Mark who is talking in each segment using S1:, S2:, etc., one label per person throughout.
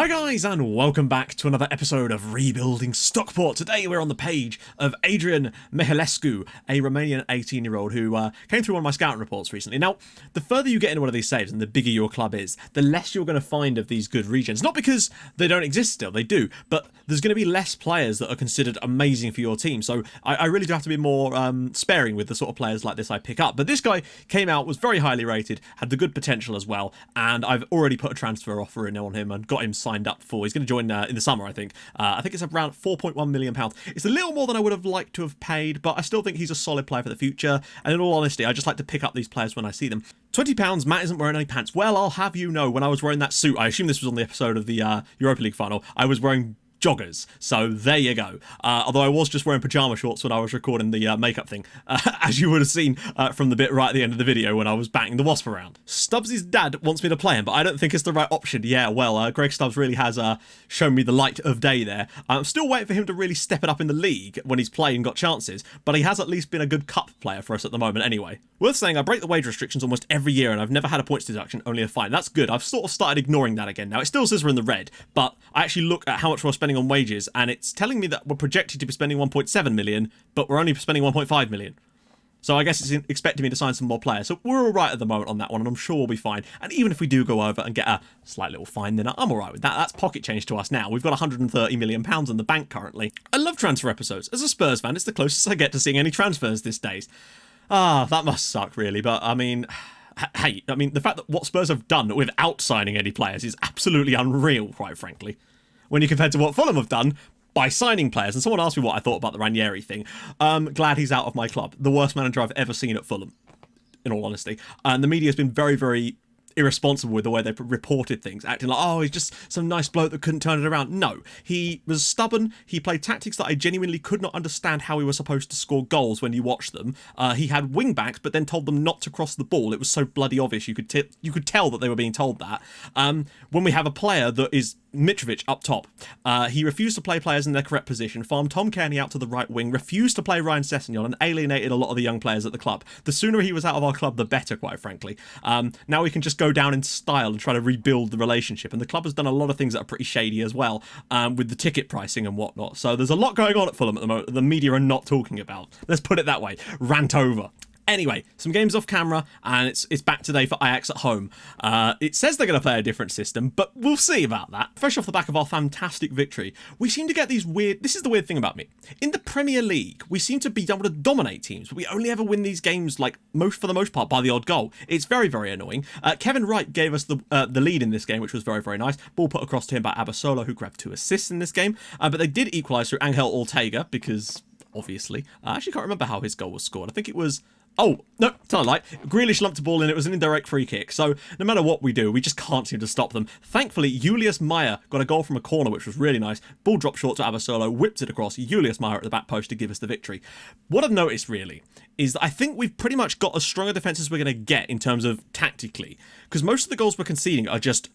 S1: Hi guys, and welcome back to another episode of Rebuilding Stockport. Today we're on the page of Adrian Mihalescu, a Romanian 18-year-old who came through one of my scouting reports recently. Now, the further you get into one of these saves and the bigger your club is, the less you're going to find of these good regions. Not because they don't exist still, they do, but there's going to be less players that are considered amazing for your team. So I really do have to be more sparing with the sort of players like this I pick up. But this guy came out, was very highly rated, had the good potential as well, and I've already put a transfer offer in on him and got him signed up for. He's going to join in the summer, I think. I think it's around £4.1 million. It's a little more than I would have liked to have paid, but I still think he's a solid player for the future. And in all honesty, I just like to pick up these players when I see them. £20, Matt isn't wearing any pants. Well, I'll have you know, when I was wearing that suit, I assume this was on the episode of the Europa League final, I was wearing joggers, so there you go. Although I was just wearing pajama shorts when I was recording the makeup thing, as you would have seen from the bit right at the end of the video when I was batting the wasp around. Stubbs' dad wants me to play him, but I don't think it's the right option. Yeah, well, Greg Stubbs really has shown me the light of day there. I'm still waiting for him to really step it up in the league when he's played and got chances, but he has at least been a good cup player for us at the moment anyway. Worth saying, I break the wage restrictions almost every year and I've never had a points deduction, only a fine. That's good. I've sort of started ignoring that again now. It still says we're in the red, but I actually look at how much we're spending on wages and it's telling me that we're projected to be spending 1.7 million, but we're only spending 1.5 million. So I guess it's expecting me to sign some more players. So we're all right at the moment on that one, and I'm sure we'll be fine. And even if we do go over and get a slight little fine, then I'm all right with that. That's pocket change to us now. We've got £130 million in the bank currently. I love transfer episodes. As a Spurs fan, it's the closest I get to seeing any transfers these days. That must suck, really. But, I mean, hey, the fact that what Spurs have done without signing any players is absolutely unreal, quite frankly. When you compare to what Fulham have done by signing players. And someone asked me what I thought about the Ranieri thing. Glad he's out of my club. The worst manager I've ever seen at Fulham, in all honesty. And the media has been very, very irresponsible with the way they've reported things, acting like, oh, he's just some nice bloke that couldn't turn it around. No, he was stubborn. He played tactics that I genuinely could not understand how he was supposed to score goals when you watch them. He had wing backs, but then told them not to cross the ball. It was so bloody obvious. You could tell that they were being told that. When we have a player that is Mitrovic up top, he refused to play players in their correct position, farmed Tom Kearney out to the right wing, refused to play Ryan Sessegnon, and alienated a lot of the young players at the club. The sooner he was out of our club, the better, quite frankly. Now we can just go down in style and try to rebuild the relationship, and the club has done a lot of things that are pretty shady as well, with the ticket pricing and whatnot. So there's a lot going on at Fulham at the moment that the media are not talking about. Let's put it that way. Rant over. Anyway, some games off camera, and it's back today for Ajax at home. It says they're going to play a different system, but we'll see about that. Fresh off the back of our fantastic victory, we seem to get these weird... This is the weird thing about me. In the Premier League, we seem to be able to dominate teams, but we only ever win these games, for the most part, by the odd goal. It's very, very annoying. Kevin Wright gave us the lead in this game, which was very, very nice. Ball put across to him by Abasolo, who grabbed 2 assists in this game. But they did equalise through Angel Ortega, because, obviously... I actually can't remember how his goal was scored. I think it was... Oh, no, tell a lie. Grealish lumped a ball in. It was an indirect free kick. So no matter what we do, we just can't seem to stop them. Thankfully, Julius Meyer got a goal from a corner, which was really nice. Ball dropped short to Abasolo, whipped it across. Julius Meyer at the back post to give us the victory. What I've noticed, really, is that I think we've pretty much got as strong a defence as we're going to get in terms of tactically. Because most of the goals we're conceding are just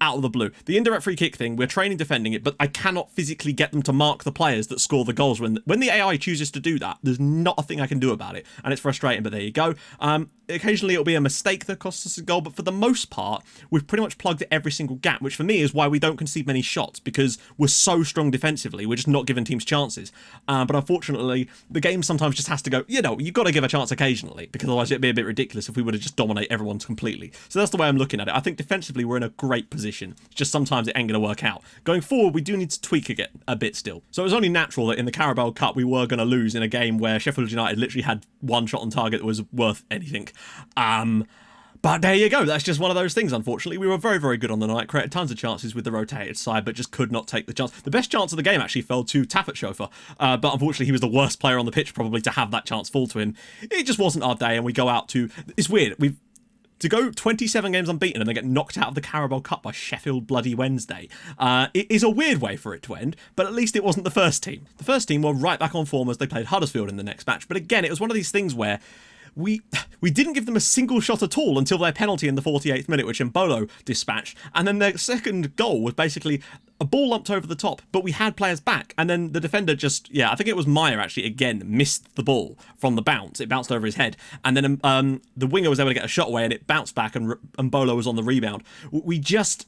S1: out of the blue. The indirect free kick thing, we're training defending it, but I cannot physically get them to mark the players that score the goals. When the AI chooses to do that, there's not a thing I can do about it, and it's frustrating, but there you go. Occasionally it'll be a mistake that costs us a goal, but for the most part, we've pretty much plugged every single gap, which for me is why we don't concede many shots, because we're so strong defensively, we're just not giving teams chances. But unfortunately, the game sometimes just has to go, you've got to give a chance occasionally, because otherwise it'd be a bit ridiculous if we would have just dominate everyone completely. So that's the way I'm looking at it. I think defensively we're in a great position. It's just sometimes it ain't going to work out. Going forward, we do need to tweak a bit still. So it was only natural that in the Carabao Cup we were going to lose in a game where Sheffield United literally had one shot on target that was worth anything. But there you go. That's just one of those things, unfortunately. We were very, very good on the night, created tons of chances with the rotated side, but just could not take the chance. The best chance of the game actually fell to Taffet Chauffeur, but unfortunately he was the worst player on the pitch probably to have that chance fall to him. It just wasn't our day, and we go out to... It's weird. To go 27 games unbeaten and then get knocked out of the Carabao Cup by Sheffield bloody Wednesday. It is a weird way for it to end, but at least it wasn't the first team. The first team were right back on form as they played Huddersfield in the next match, but again, it was one of these things where we didn't give them a single shot at all until their penalty in the 48th minute, which Mbolo dispatched, and then their second goal was basically a ball lumped over the top, but we had players back, and then the defender just, I think it was Meyer actually, again, missed the ball from the bounce. It bounced over his head, and then the winger was able to get a shot away, and it bounced back, and Mbolo was on the rebound. We just...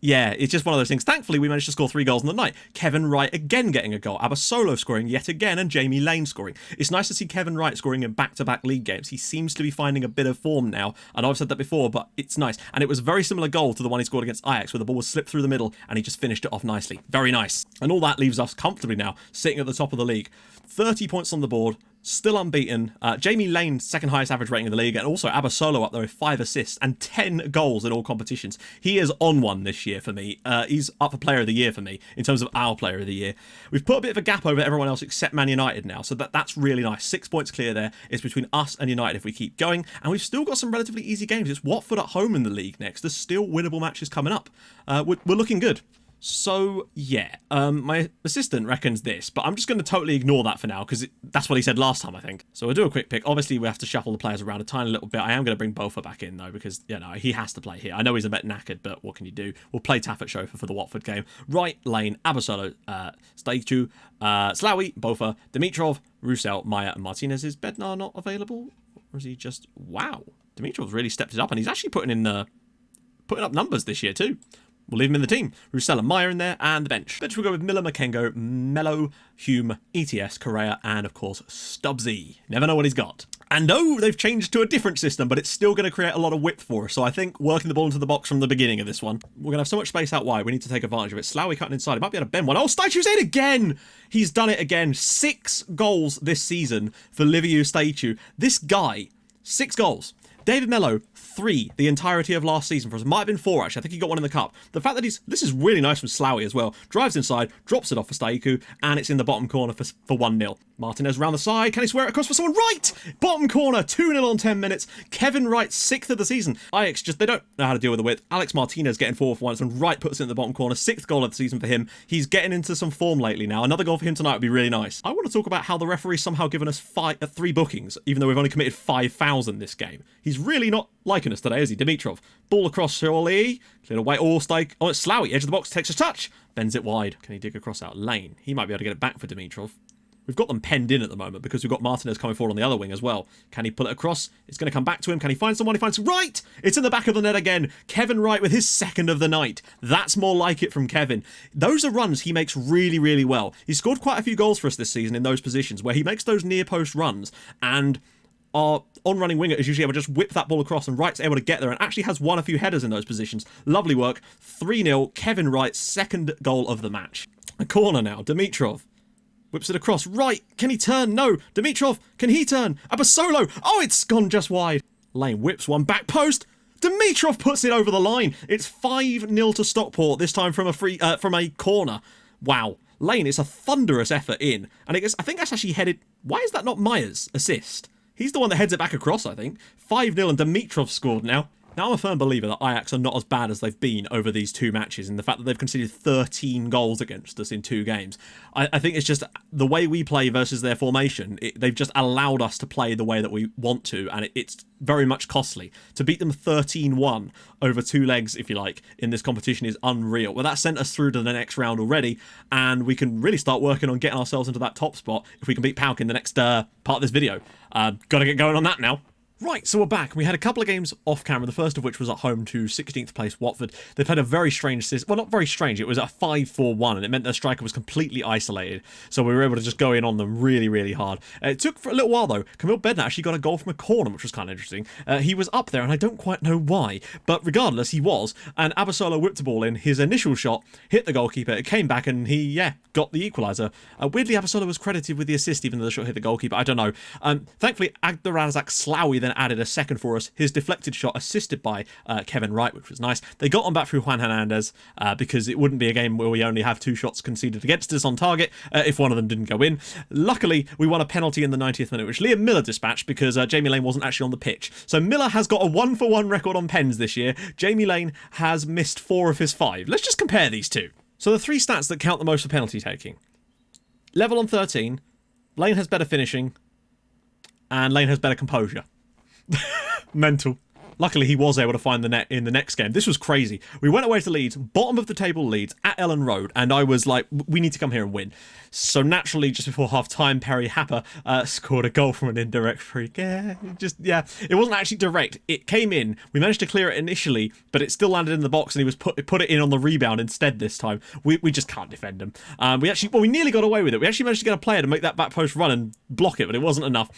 S1: Yeah, it's just one of those things. Thankfully, we managed to score 3 goals on the night. Kevin Wright again getting a goal. Abasolo scoring yet again, and Jamie Lane scoring. It's nice to see Kevin Wright scoring in back-to-back league games. He seems to be finding a bit of form now. I know I've said that before, but it's nice. And it was a very similar goal to the one he scored against Ajax, where the ball was slipped through the middle, and he just finished it off nicely. Very nice. And all that leaves us comfortably now, sitting at the top of the league. 30 points on the board. Still unbeaten. Jamie Lane, second highest average rating in the league, and also Abasolo up there with 5 assists and 10 goals in all competitions. He is on one this year for me. He's up for player of the year for me in terms of our player of the year. We've put a bit of a gap over everyone else except Man United now, so that's really nice. 6 points clear there. It's between us and United if we keep going, and we've still got some relatively easy games. It's Watford at home in the league next. There's still winnable matches coming up. We're looking good. So, yeah, my assistant reckons this, but I'm just going to totally ignore that for now, because that's what he said last time, I think. So we'll do a quick pick. Obviously, we have to shuffle the players around a tiny little bit. I am going to bring Bofa back in, though, because, you know, he has to play here. I know he's a bit knackered, but what can you do? We'll play Taffet Chauffeur for the Watford game. Wright, Lane, Abasolo, Stakechu, Slawi, Bofa, Dimitrov, Roussel, Maya, and Martinez. Is Bednar not available? Or is he just... Wow. Dimitrov's really stepped it up, and he's actually putting up numbers this year, too. We'll leave him in the team. Roussel and Meyer in there, and the bench. Bench will go with Miller, Makengo, Mello, Hume, ETS, Correa, and of course, Stubbsy. Never know what he's got. And oh, they've changed to a different system, but it's still going to create a lot of width for us. So I think working the ball into the box from the beginning of this one, we're going to have so much space out wide. We need to take advantage of it. Slawi cutting inside. He might be able to bend one. Oh, Statu's in again! He's done it again. 6 goals this season for Liviu Statu. This guy, 6 goals. David Mello, 3 the entirety of last season for us. Might have been 4, actually. I think he got one in the cup. The fact that this is really nice from Slawi as well. Drives inside, drops it off for Staiku, and it's in the bottom corner for 1-0. Martinez around the side. Can he swear it across for someone? Right! Bottom corner, 2-0 on 10 minutes. Kevin Wright, 6th of the season. Ajax they don't know how to deal with the width. Alex Martinez getting 4 for once, and Wright puts it in the bottom corner. 6th goal of the season for him. He's getting into some form lately now. Another goal for him tonight would be really nice. I want to talk about how the referee's somehow given us 3 bookings, even though we've only committed 5,000 this game. He's really not liking us today, is he? Dimitrov. Ball across surely. Cleared away. Oh, it's Slawi. Edge of the box. Takes a touch. Bends it wide. Can he dig across out lane? He might be able to get it back for Dimitrov. We've got them penned in at the moment because we've got Martinez coming forward on the other wing as well. Can he pull it across? It's going to come back to him. Can he find someone? He finds Wright. It's in the back of the net again. Kevin Wright with his 2nd of the night. That's more like it from Kevin. Those are runs he makes really, really well. He's scored quite a few goals for us this season in those positions where he makes those near post runs, and our on-running winger is usually able to just whip that ball across, and Wright's able to get there and actually has won a few headers in those positions. Lovely work. 3-0. Kevin Wright, 2nd goal of the match. A corner now. Dimitrov whips it across. Right. Can he turn? No. Dimitrov. Can he turn? Abasolo. Oh, it's gone just wide. Lane whips one back post. Dimitrov puts it over the line. It's 5-0 to Stockport, this time from a corner. Wow. Lane, it's a thunderous effort in. And I think that's actually headed... Why is that not Meyer's assist? He's the one that heads it back across, I think. 5-0 and Dimitrov scored now. Now I'm a firm believer that Ajax are not as bad as they've been over these 2 matches, and the fact that they've conceded 13 goals against us in 2 games. I think it's just the way we play versus their formation. They've just allowed us to play the way that we want to, and it's very much costly. To beat them 13-1 over 2 legs, if you like, in this competition is unreal. Well, that sent us through to the next round already, and we can really start working on getting ourselves into that top spot if we can beat PAOK in the next part of this video. Gotta get going on that now. Right, so we're back. We had a couple of games off camera, the first of which was at home to 16th place Watford. They've had a very strange system. Well, not very strange. It was a 5-4-1, and it meant their striker was completely isolated. So we were able to just go in on them really, really hard. It took for a little while, though. Camille Bednar actually got a goal from a corner, which was kind of interesting. He was up there, and I don't quite know why. But regardless, he was. And Abasolo whipped the ball in. His initial shot hit the goalkeeper. It came back, and he, got the equaliser. Weirdly, Abasolo was credited with the assist, even though the shot hit the goalkeeper. I don't know. Thankfully, Agdarazak Slawi then added a 2nd for us. His deflected shot assisted by Kevin Wright, which was nice. They got on back through Juan Hernandez because it wouldn't be a game where we only have 2 shots conceded against us on target if one of them didn't go in. Luckily, we won a penalty in the 90th minute, which Liam Miller dispatched because Jamie Lane wasn't actually on the pitch. So Miller has got a 1-for-1 record on pens this year. Jamie Lane has missed 4 of his 5. Let's just compare these 2. So the 3 stats that count the most for penalty taking. Level on 13. Lane has better finishing. And Lane has better composure. Mental. Luckily, he was able to find the net in the next game. This was crazy. We went away to Leeds, bottom of the table Leeds, at Ellen Road, and I was like, we need to come here and win. So naturally, just before half-time, Perry Happer scored a goal from an indirect free kick. Yeah, it wasn't actually direct. It came in. We managed to clear it initially, but it still landed in the box, and he was put it in on the rebound instead this time. We just can't defend him. We nearly got away with it. We actually managed to get a player to make that back post run and block it, but it wasn't enough.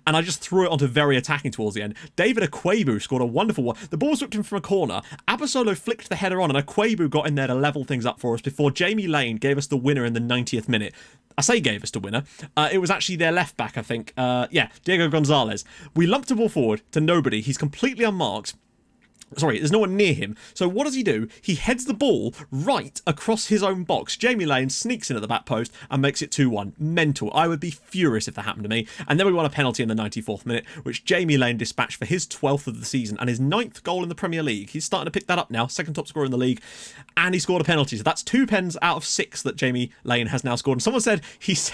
S1: And I just threw it onto very attacking towards the end. David Akwebu scored a wonderful one. The ball was whipped in from a corner. Abasolo flicked the header on, and Akwebu got in there to level things up for us before Jamie Lane gave us the winner in the 90th minute. I say gave us the winner. It was actually their left back, I think. Diego Gonzalez. We lumped the ball forward to nobody. He's completely unmarked. Sorry, there's no one near him. So what does he do? He heads the ball right across his own box. Jamie Lane sneaks in at the back post and makes it 2-1. Mental. I would be furious if that happened to me. And then we won a penalty in the 94th minute, which Jamie Lane dispatched for his 12th of the season and his 9th goal in the Premier League. He's starting to pick that up now. Second top scorer in the league. And he scored a penalty. So that's 2 pens out of 6 that Jamie Lane has now scored. And someone said he's...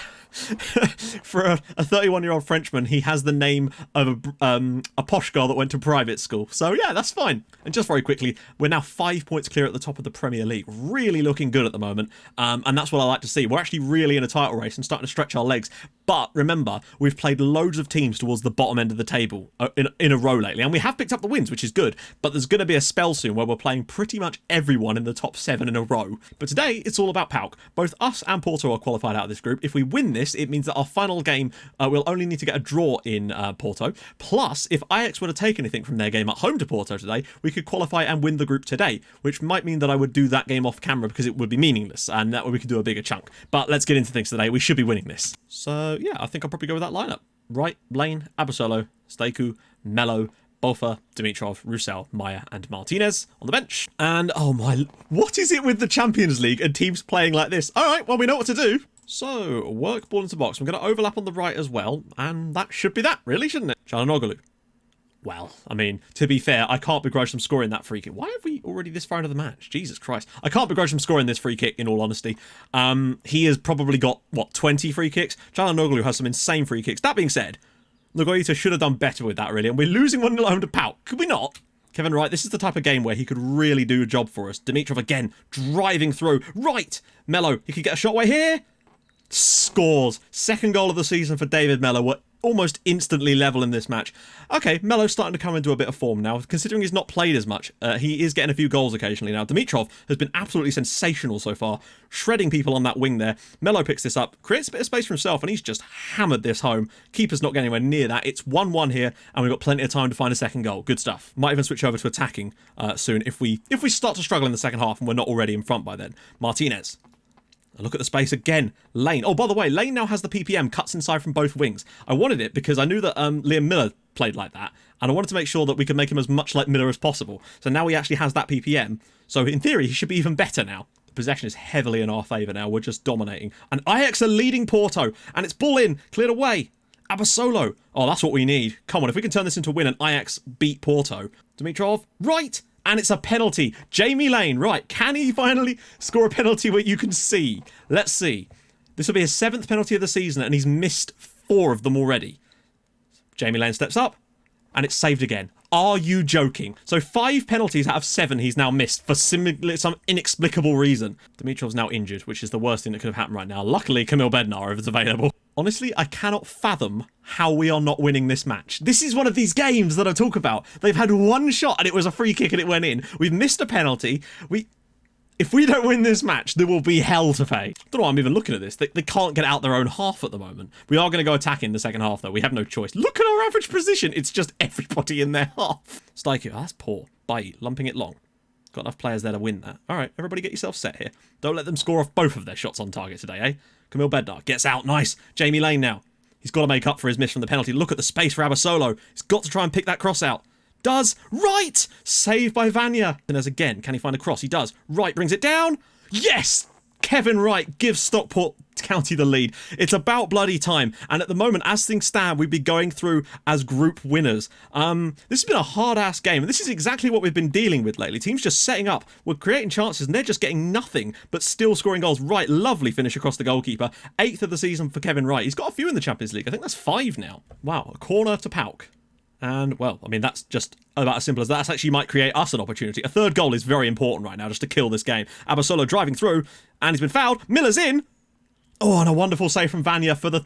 S1: for a 31-year-old Frenchman, he has the name of a posh girl that went to private school. So yeah, that's fine. And just very quickly, we're now 5 points clear at the top of the Premier League. Really looking good at the moment. And that's what I like to see. We're actually really in a title race and starting to stretch our legs. But remember, we've played loads of teams towards the bottom end of the table in a row lately. And we have picked up the wins, which is good. But there's going to be a spell soon where we're playing pretty much everyone in the top 7 in a row. But today, it's all about PAOK. Both us and Porto are qualified out of this group. If we win this, it means that our final game we'll only need to get a draw in Porto. Plus, if Ajax were to take anything from their game at home to Porto today, we could qualify and win the group today, which might mean that I would do that game off camera because it would be meaningless, and that way we could do a bigger chunk. But let's get into things today. We should be winning this. So yeah, I think I'll probably go with that lineup. Wright, Lane, Abasolo, Steku, Mello, Bofa, Dimitrov, Roussel, Maya and Martinez on the bench. And oh my, what is it with the Champions League and teams playing like this? Alright, well we know what to do. So, work ball into box. I'm going to overlap on the right as well, and that should be that, really, shouldn't it? Çalhanoğlu. Well, I mean, to be fair, I can't begrudge them scoring that free kick. Why have we already this far into the match? Jesus Christ. I can't begrudge them scoring this free kick, in all honesty. He has probably got, 20 free kicks? Çalhanoğlu has some insane free kicks. That being said, Lugoita should have done better with that, really, and we're losing 1-0 at home to PAOK. Could we not? Kevin Wright, this is the type of game where he could really do a job for us. Dimitrov again, driving through. Right! Mello, he could get a shot away here. Scores. Second goal of the season for David Mello. We're almost instantly level in this match. Okay, Mello's starting to come into a bit of form now. Considering he's not played as much, he is getting a few goals occasionally now. Dimitrov has been absolutely sensational so far, shredding people on that wing there. Mello picks this up, creates a bit of space for himself, and he's just hammered this home. Keeper's not getting anywhere near that. It's 1-1 here, and we've got plenty of time to find a second goal. Good stuff. Might even switch over to attacking soon if we start to struggle in the second half and we're not already in front by then. Martinez. Look at the space again. Lane. Oh, by the way, Lane now has the PPM, cuts inside from both wings. I wanted it because I knew that Liam Miller played like that, and I wanted to make sure that we could make him as much like Miller as possible. So now he actually has that PPM. So in theory, he should be even better now. The possession is heavily in our favour now. We're just dominating. And Ajax are leading Porto, and it's ball in, cleared away. Abasolo. Oh, that's what we need. Come on, if we can turn this into a win and Ajax beat Porto. Dimitrov. Right. And it's a penalty. Jamie Lane, right. Can he finally score a penalty where you can see? Let's see. This will be his 7th penalty of the season, and he's missed 4 of them already. Jamie Lane steps up, and it's saved again. Are you joking? So 5 penalties out of 7 he's now missed for some inexplicable reason. Dimitrov's now injured, which is the worst thing that could have happened right now. Luckily, Kamil Bednar is available. Honestly, I cannot fathom how we are not winning this match. This is one of these games that I talk about. They've had one shot and it was a free kick and it went in. We've missed a penalty. If we don't win this match, there will be hell to pay. I don't know why I'm even looking at this. They can't get out their own half at the moment. We are going to go attack in the second half, though. We have no choice. Look at our average position. It's just everybody in their half. Steiku, that's poor. Bye, lumping it long. Got enough players there to win that. All right, everybody get yourself set here. Don't let them score off both of their shots on target today, eh? Kamil Bednar gets out. Nice. Jamie Lane now. He's got to make up for his miss from the penalty. Look at the space for Abasolo. He's got to try and pick that cross out. Does. Right. Saved by Vanya. And as again, can he find a cross? He does. Wright brings it down. Yes. Kevin Wright gives Stockport County the lead. It's about bloody time. And at the moment, as things stand, we'd be going through as group winners. This has been a hard-ass game. And this is exactly what we've been dealing with lately. Teams just setting up. We're creating chances and they're just getting nothing, but still scoring goals. Right, lovely finish across the goalkeeper. 8th of the season for Kevin Wright. He's got a few in the Champions League. I think that's 5 now. Wow, a corner to PAOK. And, well, I mean, that's just about as simple as that. That actually might create us an opportunity. A third goal is very important right now, just to kill this game. Abasolo driving through, and he's been fouled. Miller's in. Oh, and a wonderful save from Vanya for the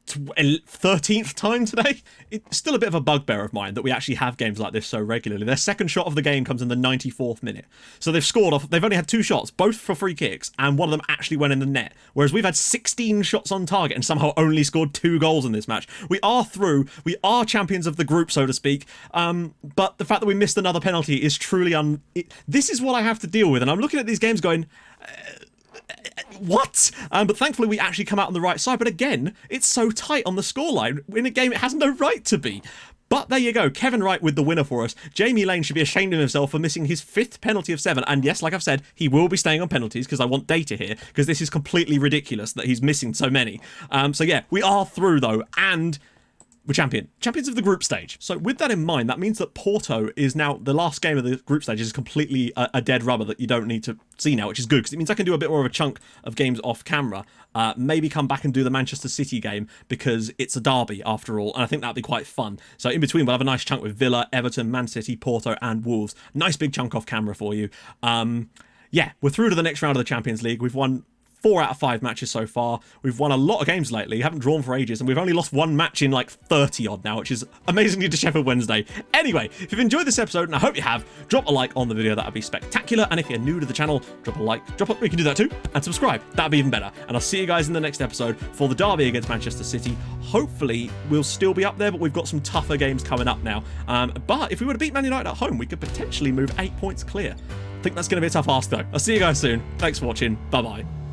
S1: 13th time today. It's still a bit of a bugbear of mine that we actually have games like this so regularly. Their second shot of the game comes in the 94th minute. So they've scored off, they've only had 2 shots, both for free kicks, and one of them actually went in the net. Whereas we've had 16 shots on target and somehow only scored 2 goals in this match. We are through, we are champions of the group, so to speak. But the fact that we missed another penalty is truly this is what I have to deal with, and I'm looking at these games going, what? But thankfully we actually come out on the right side. But again, it's so tight on the scoreline. In a game it has no right to be. But there you go, Kevin Wright with the winner for us. Jamie Lane should be ashamed of himself for missing his 5th penalty of 7. And yes, like I've said, he will be staying on penalties because I want data here, because this is completely ridiculous that he's missing so many. So yeah, we are through though, and we're champions of the group stage. So with that in mind, that means that Porto is now, the last game of the group stage is completely a dead rubber that you don't need to see now, which is good, because it means I can do a bit more of a chunk of games off camera. Maybe come back and do the Manchester City game, because it's a derby after all, and I think that'd be quite fun. So in between, we'll have a nice chunk with Villa, Everton, Man City, Porto, and Wolves. Nice big chunk off camera for you. Yeah, we're through to the next round of the Champions League. We've won 4 out of 5 matches so far. We've won a lot of games lately, haven't drawn for ages, and we've only lost 1 match in like 30 odd now, which is amazingly to Sheffield Wednesday. Anyway, if you've enjoyed this episode, and I hope you have, drop a like on the video, that would be spectacular. And if you're new to the channel, drop a like, you can do that too, and subscribe, that'd be even better. And I'll see you guys in the next episode for the derby against Manchester City. Hopefully we'll still be up there, but we've got some tougher games coming up now. But if we were to beat Man United at home, we could potentially move 8 points clear. I think that's going to be a tough ask though. I'll see you guys soon. Thanks for watching. Bye bye.